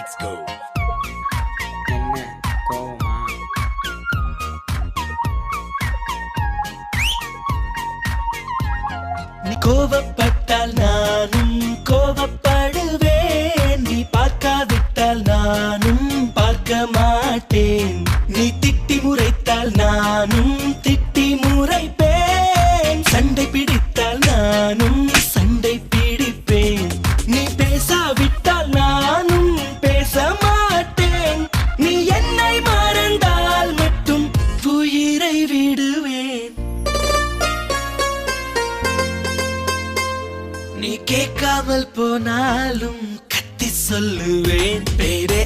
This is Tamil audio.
Let's go. என்ன கோவமா? நீ கோவப்பட்டால் நானும் கோவப்படுவேன். நீ பார்க்காவிட்டால் நானும் பார்க்க மாட்டேன். நீ திட்டி முறைத்தால் நானும் திட்டி முறைப்பேன். சண்டை பிடித்தால் நானும் சண்டை பிடிப்பேன். நீ பேசாவிட்டால் நானும் பேச மாட்டேன். நீ என்னை மறந்தால் மட்டும் உயிரை விடுவேன். நீ கேட்காமல் போனாலும் கத்தி சொல்லுவேன் பேரே.